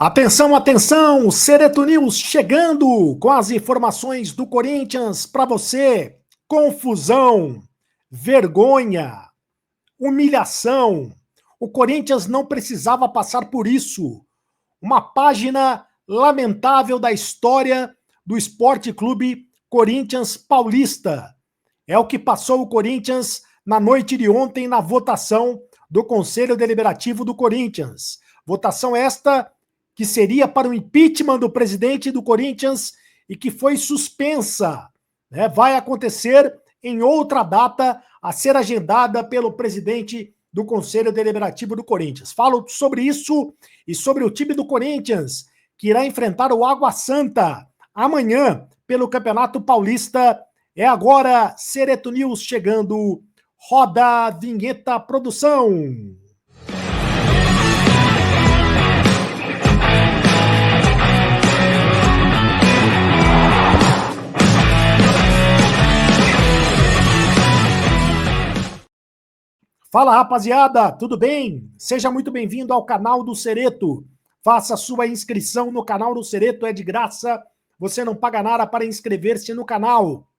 Atenção, atenção! Cereto News chegando com as informações do Corinthians para você. Confusão, vergonha, humilhação. O Corinthians não precisava passar por isso. Uma página lamentável da história do Esporte Clube Corinthians Paulista. É o que passou o Corinthians na noite de ontem na votação do Conselho Deliberativo do Corinthians. Votação esta que seria para o impeachment do presidente do Corinthians e que foi suspensa, né? Vai acontecer em outra data a ser agendada pelo presidente do Conselho Deliberativo do Corinthians. Falo sobre isso e sobre o time do Corinthians, que irá enfrentar o Água Santa amanhã pelo Campeonato Paulista. É agora Cereto News chegando. Roda a vinheta, produção. Fala, rapaziada, tudo bem? Seja muito bem-vindo ao canal do Cereto. Faça sua inscrição no canal do Cereto, é de graça. Você não paga nada para inscrever-se no canal.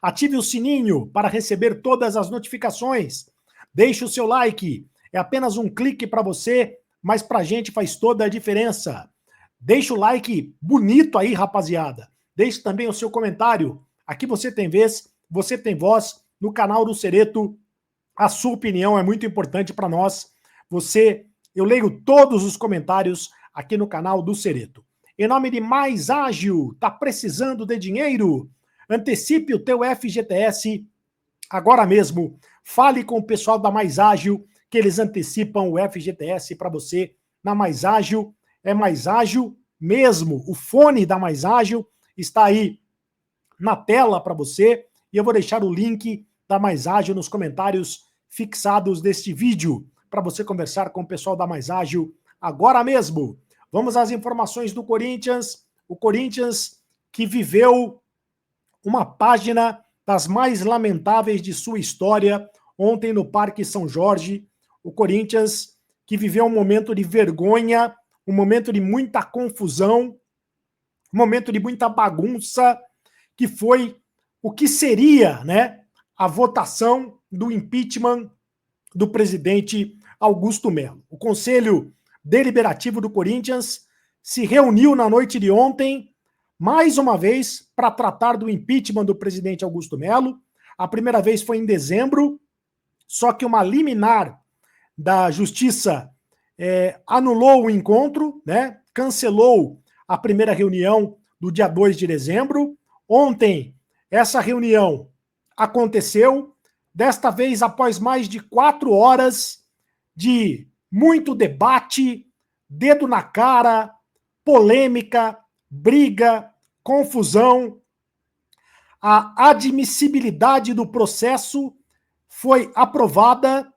Ative o sininho para receber todas as notificações. Deixe o seu like. É apenas um clique para você, mas para a gente faz toda a diferença. Deixe o like bonito aí, rapaziada. Deixe também o seu comentário. Aqui você tem vez, você tem voz no canal do Cereto. A sua opinião é muito importante para nós. Eu leio todos os comentários aqui no canal do Cereto. Em nome de Mais Ágil, tá precisando de dinheiro? Antecipe o teu FGTS agora mesmo. Fale com o pessoal da Mais Ágil, que eles antecipam o FGTS para você na Mais Ágil. É Mais Ágil mesmo. O fone da Mais Ágil está aí na tela para você. E eu vou deixar o link da Mais Ágil nos comentários fixados deste vídeo, para você conversar com o pessoal da Mais Ágil agora mesmo. Vamos às informações do Corinthians. O Corinthians que viveu uma página das mais lamentáveis de sua história ontem no Parque São Jorge. O Corinthians que viveu um momento de vergonha, um momento de muita confusão, um momento de muita bagunça, que foi o que seria, né, a votação do impeachment do presidente Augusto Melo. O Conselho Deliberativo do Corinthians se reuniu na noite de ontem, mais uma vez, para tratar do impeachment do presidente Augusto Melo. A primeira vez foi em dezembro, só que uma liminar da Justiça anulou o encontro, né, cancelou a primeira reunião do dia 2 de dezembro. Ontem, essa reunião aconteceu, desta vez após mais de 4 horas de muito debate, dedo na cara, polêmica, briga, confusão. A admissibilidade do processo foi aprovada,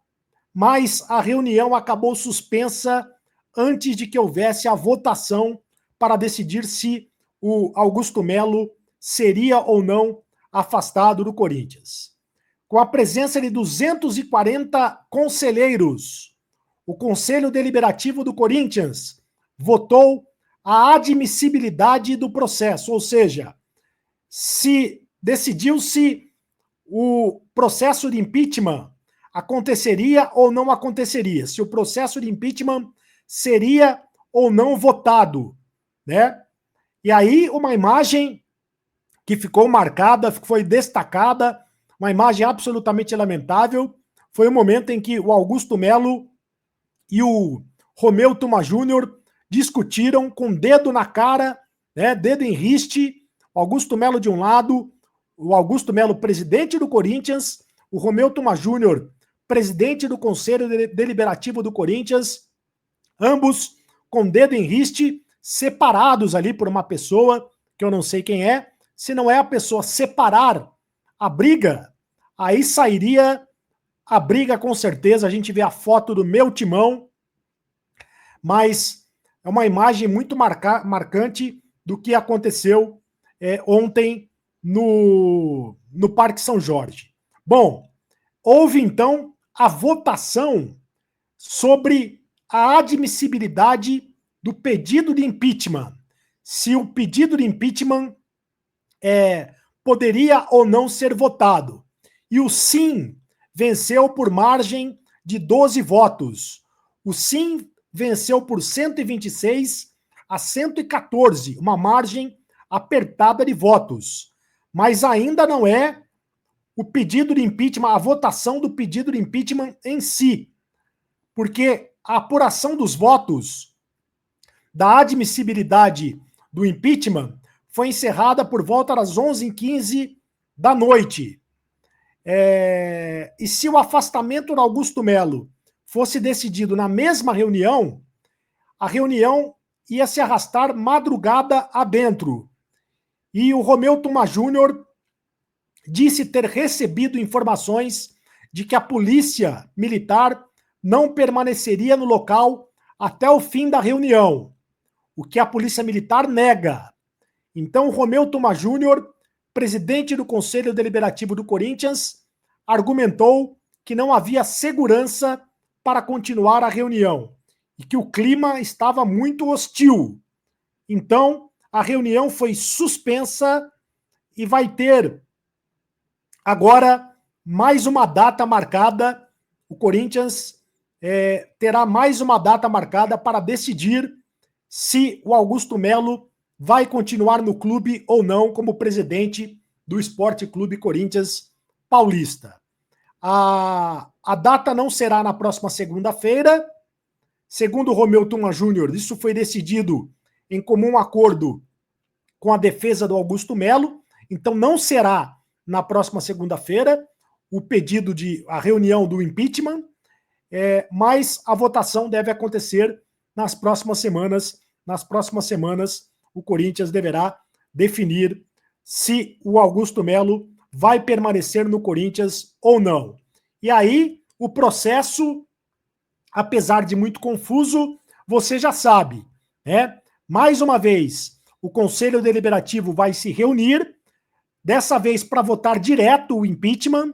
mas a reunião acabou suspensa antes de que houvesse a votação para decidir se o Augusto Melo seria ou não afastado do Corinthians. Com a presença de 240 conselheiros, o Conselho Deliberativo do Corinthians votou a admissibilidade do processo, ou seja, se decidiu-se o processo de impeachment aconteceria ou não aconteceria, se o processo de impeachment seria ou não votado, né? E aí uma imagem que ficou marcada, foi destacada, uma imagem absolutamente lamentável, foi o momento em que o Augusto Melo e o Romeu Tuma Júnior discutiram com dedo na cara, né, dedo em riste, o Augusto Melo de um lado, o Augusto Melo, presidente do Corinthians, o Romeu Tuma Júnior, presidente do Conselho Deliberativo do Corinthians, ambos com dedo em riste, separados ali por uma pessoa, que eu não sei quem é. Se não é a pessoa separar a briga, aí sairia a briga com certeza. A gente vê a foto do meu timão, mas é uma imagem muito marcante do que aconteceu ontem no Parque São Jorge. Bom, houve então a votação sobre a admissibilidade do pedido de impeachment. Se o pedido de impeachment poderia ou não ser votado. E o sim venceu por margem de 12 votos. O sim venceu por 126 a 114, uma margem apertada de votos. Mas ainda não é o pedido de impeachment, a votação do pedido de impeachment em si. Porque a apuração dos votos da admissibilidade do impeachment foi encerrada por volta das 11h15 da noite. E se o afastamento do Augusto Melo fosse decidido na mesma reunião, a reunião ia se arrastar madrugada adentro. E o Romeu Tuma Júnior disse ter recebido informações de que a polícia militar não permaneceria no local até o fim da reunião, o que a polícia militar nega. Então, o Romeu Tuma Júnior, presidente do Conselho Deliberativo do Corinthians, argumentou que não havia segurança para continuar a reunião e que o clima estava muito hostil. Então, a reunião foi suspensa e vai ter agora mais uma data marcada. O Corinthians terá mais uma data marcada para decidir se o Augusto Melo vai continuar no clube ou não como presidente do Esporte Clube Corinthians Paulista. A data não será na próxima segunda-feira. Segundo o Romeu Tuma Júnior, isso foi decidido em comum acordo com a defesa do Augusto Melo. Então não será na próxima segunda-feira a reunião do impeachment, mas a votação deve acontecer nas próximas semanas. Nas próximas semanas, o Corinthians deverá definir se o Augusto Melo vai permanecer no Corinthians ou não. E aí, o processo, apesar de muito confuso, você já sabe, né? Mais uma vez, o Conselho Deliberativo vai se reunir, dessa vez para votar direto o impeachment,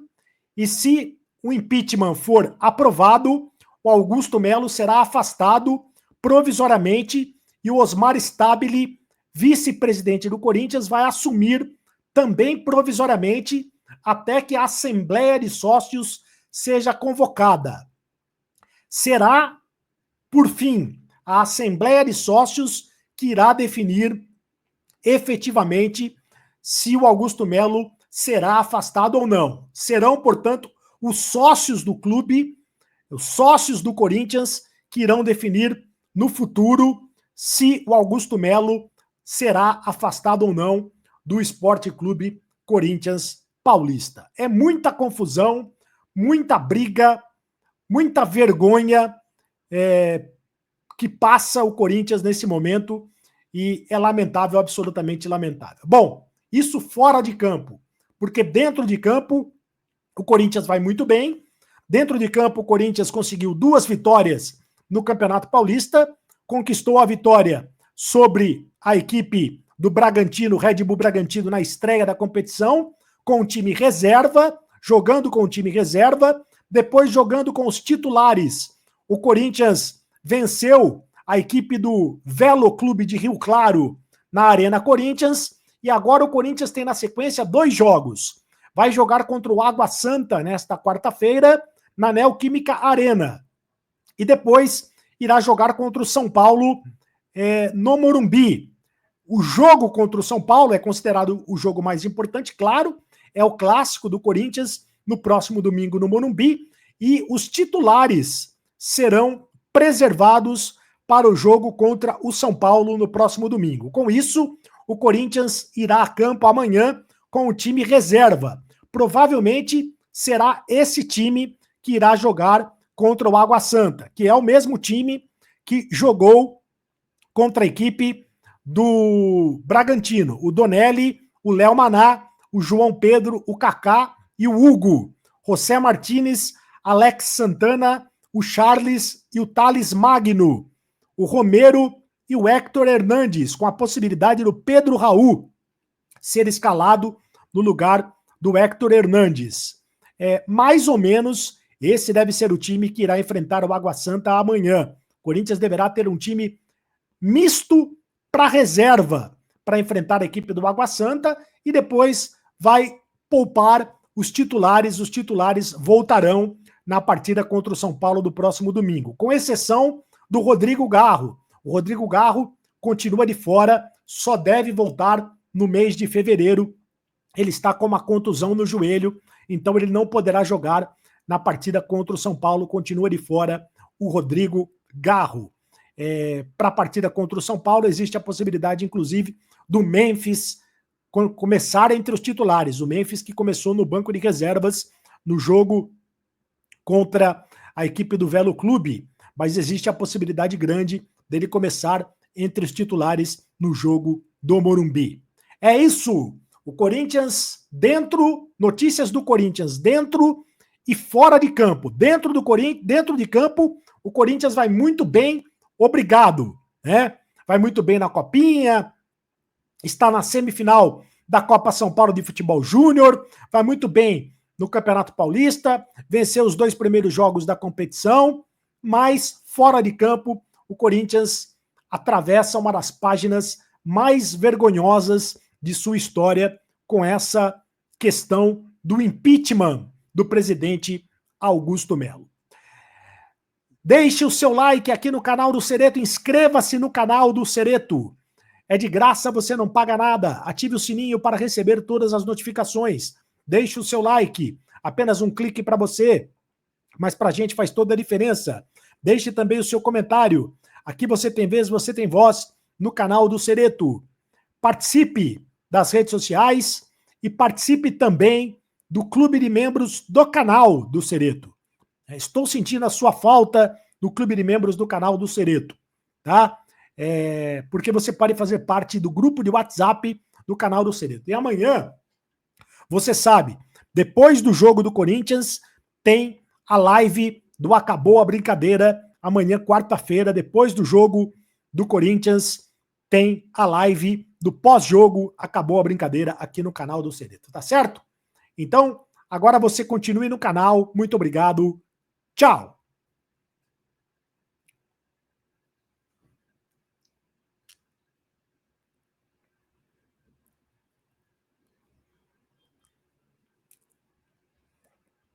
e se o impeachment for aprovado, o Augusto Melo será afastado provisoriamente e o Osmar Stabile, vice-presidente do Corinthians, vai assumir também provisoriamente até que a Assembleia de Sócios seja convocada. Será, por fim, a Assembleia de Sócios que irá definir efetivamente se o Augusto Melo será afastado ou não. Serão, portanto, os sócios do clube, os sócios do Corinthians, que irão definir no futuro se o Augusto Melo será afastado ou não do Esporte Clube Corinthians Paulista. É muita confusão, muita briga, muita vergonha que passa o Corinthians nesse momento e é lamentável, absolutamente lamentável. Bom, isso fora de campo, porque dentro de campo o Corinthians vai muito bem. Dentro de campo o Corinthians conseguiu 2 vitórias no Campeonato Paulista, conquistou a vitória sobre a equipe do Bragantino, Red Bull Bragantino, na estreia da competição, com o time reserva, jogando com o time reserva, depois jogando com os titulares. O Corinthians venceu a equipe do Velo Clube de Rio Claro na Arena Corinthians, e agora o Corinthians tem na sequência 2 jogos. Vai jogar contra o Água Santa nesta quarta-feira, na Neoquímica Arena. E depois irá jogar contra o São Paulo no Morumbi. O jogo contra o São Paulo é considerado o jogo mais importante, claro, é o clássico do Corinthians no próximo domingo no Morumbi, e os titulares serão preservados para o jogo contra o São Paulo no próximo domingo. Com isso, o Corinthians irá a campo amanhã com o time reserva. Provavelmente será esse time que irá jogar contra o Água Santa, que é o mesmo time que jogou contra a equipe do Bragantino. O Donelli, o Léo Maná, o João Pedro, o Kaká e o Hugo. José Martínez, Alex Santana, o Charles e o Thales Magno. O Romero e o Héctor Hernandes, com a possibilidade do Pedro Raul ser escalado no lugar do Héctor Hernandes. Mais ou menos, esse deve ser o time que irá enfrentar o Água Santa amanhã. O Corinthians deverá ter um time misto para reserva, para enfrentar a equipe do Água Santa, e depois vai poupar os titulares voltarão na partida contra o São Paulo do próximo domingo, com exceção do Rodrigo Garro. O Rodrigo Garro continua de fora, só deve voltar no mês de fevereiro. Ele está com uma contusão no joelho, então ele não poderá jogar na partida contra o São Paulo, continua de fora o Rodrigo Garro. Para a partida contra o São Paulo, existe a possibilidade, inclusive, do Memphis começar entre os titulares. O Memphis que começou no banco de reservas no jogo contra a equipe do Velo Clube, mas existe a possibilidade grande dele começar entre os titulares no jogo do Morumbi. É isso! O Corinthians dentro, notícias do Corinthians dentro e fora de campo. Dentro de campo, o Corinthians vai muito bem, obrigado, né? Vai muito bem na Copinha, está na semifinal da Copa São Paulo de Futebol Júnior, vai muito bem no Campeonato Paulista, venceu os 2 primeiros jogos da competição, mas fora de campo, o Corinthians atravessa uma das páginas mais vergonhosas de sua história com essa questão do impeachment do presidente Augusto Melo. Deixe o seu like aqui no canal do Cereto, inscreva-se no canal do Cereto. É de graça, você não paga nada. Ative o sininho para receber todas as notificações. Deixe o seu like, apenas um clique para você, mas para a gente faz toda a diferença. Deixe também o seu comentário. Aqui você tem vez, você tem voz no canal do Cereto. Participe das redes sociais e participe também do clube de membros do canal do Cereto. Estou sentindo a sua falta no clube de membros do canal do Cereto, tá? Porque você pode fazer parte do grupo de WhatsApp do canal do Cereto. E amanhã, você sabe, depois do jogo do Corinthians, tem a live do Acabou a Brincadeira. Amanhã, quarta-feira, depois do jogo do Corinthians, tem a live do pós-jogo Acabou a Brincadeira aqui no canal do Cereto, tá certo? Então, agora você continue no canal. Muito obrigado. Tchau!